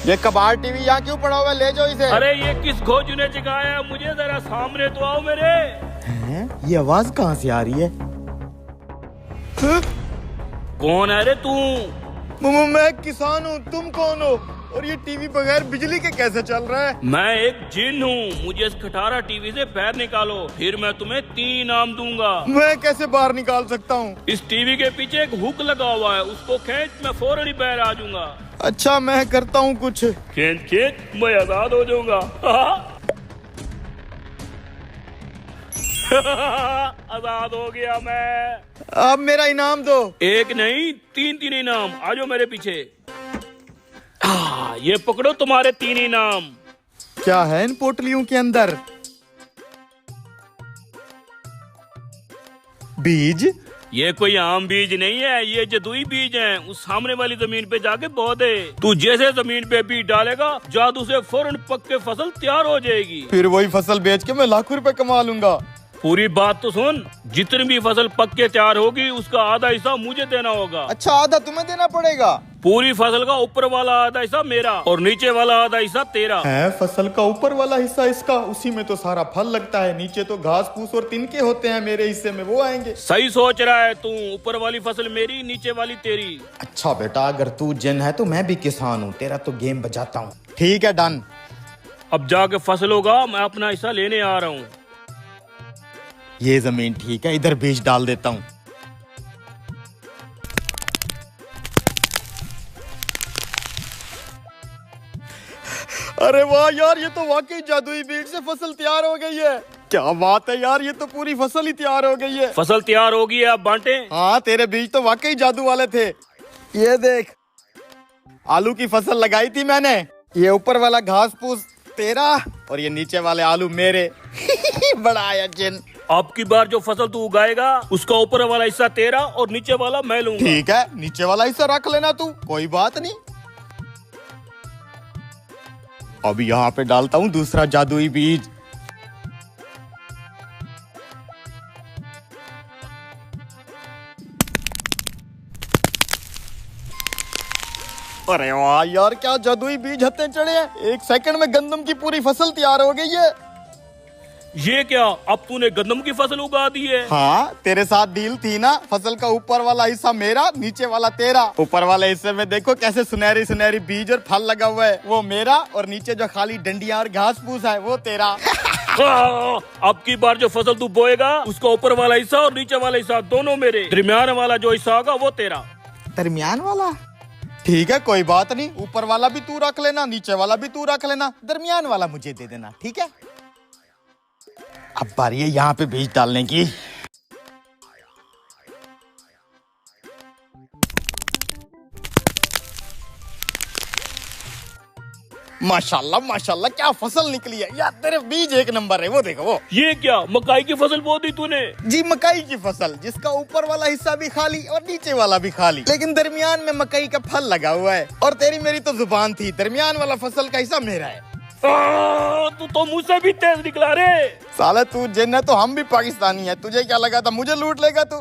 ये कबाड़ टीवी यहाँ क्यों पड़ा हुआ है? ले जाओ इसे। अरे ये किस खोजू ने जगाया? मुझे जरा सामने तो आओ मेरे। ये आवाज कहाँ से आ रही है? कौन है रे तू? मैं किसान हूँ, तुम कौन हो? और ये टीवी बगैर बिजली के कैसे चल रहा है? मैं एक जिन हूँ, मुझे इस खटारा टीवी से पैर निकालो, फिर मैं तुम्हें 3 इनाम दूंगा। मैं कैसे बाहर निकाल सकता हूँ? इस टीवी के पीछे एक हुक लगा हुआ है, उसको खींच, मैं फौरन ही बाहर आ जाऊंगा। अच्छा मैं करता हूँ कुछ। खींच खींच, मैं आजाद हो जाऊंगा। आजाद हो गया मैं। अब मेरा इनाम दो। एक नहीं 3 इनाम। आ जाओ मेरे पीछे। ये पकड़ो तुम्हारे 3 इनाम। क्या है इन पोटलियों के अंदर? बीज? ये कोई आम बीज नहीं है, ये जदुई बीज हैं। उस सामने वाली जमीन पे जाके बो दे। तू जैसे जमीन पे बीज डालेगा, जादू से फौरन पक के फसल तैयार हो जाएगी। फिर वही फसल बेच के मैं लाखों रुपए कमा लूंगा। पूरी बात तो सुन, जितनी भी फसल पक के तैयार होगी उसका आधा हिस्सा मुझे देना होगा। अच्छा आधा तुम्हें देना पड़ेगा? पूरी फसल का ऊपर वाला आधा हिस्सा मेरा और नीचे वाला आधा हिस्सा तेरा है। फसल का ऊपर वाला हिस्सा इसका, उसी में तो सारा फल लगता है, नीचे तो घास फूस और तिनके होते हैं, मेरे हिस्से में वो आएंगे। सही सोच रहा है तू। ऊपर वाली फसल मेरी, नीचे वाली तेरी। अच्छा बेटा, अगर तू जिन है तो मैं भी किसान हूँ, तेरा तो गेम बजाता हूँ। ठीक है डन। अब जाके फसल होगा, मैं अपना हिस्सा लेने आ रहा हूँ। ये जमीन ठीक है, इधर बीज डाल देता हूँ। अरे वाह यार, ये तो वाकई जादुई बीज से फसल तैयार हो गई है। क्या बात है यार, ये तो पूरी फसल ही तैयार हो गई है। फसल तैयार हो गई है, अब बांटे। हाँ तेरे बीज तो वाकई जादू वाले थे। ये देख, आलू की फसल लगाई थी मैंने। ये ऊपर वाला घास फूस तेरा और ये नीचे वाले आलू मेरे। बड़ा आया जिन। अब की बार जो फसल तू उगाएगा उसका ऊपर वाला हिस्सा तेरा और नीचे वाला मैं लूंगा। ठीक है, नीचे वाला हिस्सा रख लेना तू, कोई बात नहीं। अब यहाँ पे डालता हूँ दूसरा जादुई बीज। अरे वाह यार, क्या जादुई बीज हत्ते चढ़े हैं। 1 सेकंड में गंदम की पूरी फसल तैयार हो गई है। ये क्या, अब तूने गंदम की फसल उगा दी है? हाँ तेरे साथ डील थी ना, फसल का ऊपर वाला हिस्सा मेरा, नीचे वाला तेरा। ऊपर वाले हिस्से में देखो कैसे सुनहरी सुनहरी बीज और फल लगा हुआ है, वो मेरा, और नीचे जो खाली डंडियां और घास फूस है वो तेरा। अब की बार जो फसल तू बोएगा उसका ऊपर वाला हिस्सा और नीचे वाला हिस्सा दोनों मेरे। दरमियान वाला जो हिस्सा होगा वो तेरा। दरमियान वाला? ठीक है कोई बात नहीं, ऊपर वाला भी तू रख लेना, नीचे वाला भी तू रख लेना, दरमियान वाला मुझे दे देना, ठीक है? अब बारी है यहाँ पे बीज डालने की। माशाल्लाह माशाल्लाह, क्या फसल निकली है यार, तेरे बीज एक नंबर है। वो देखो वो। ये क्या, मकाई की फसल बो दी तूने? जी मकाई की फसल, जिसका ऊपर वाला हिस्सा भी खाली और नीचे वाला भी खाली, लेकिन दरमियान में मकई का फल लगा हुआ है। और तेरी मेरी तो जुबान थी, दरमियान वाला फसल का हिस्सा मेरा है। तू तो मुझसे भी तेज निकला रे। साला तू जिन है तो हम भी पाकिस्तानी है, तुझे क्या लगा था मुझे लूट लेगा तू?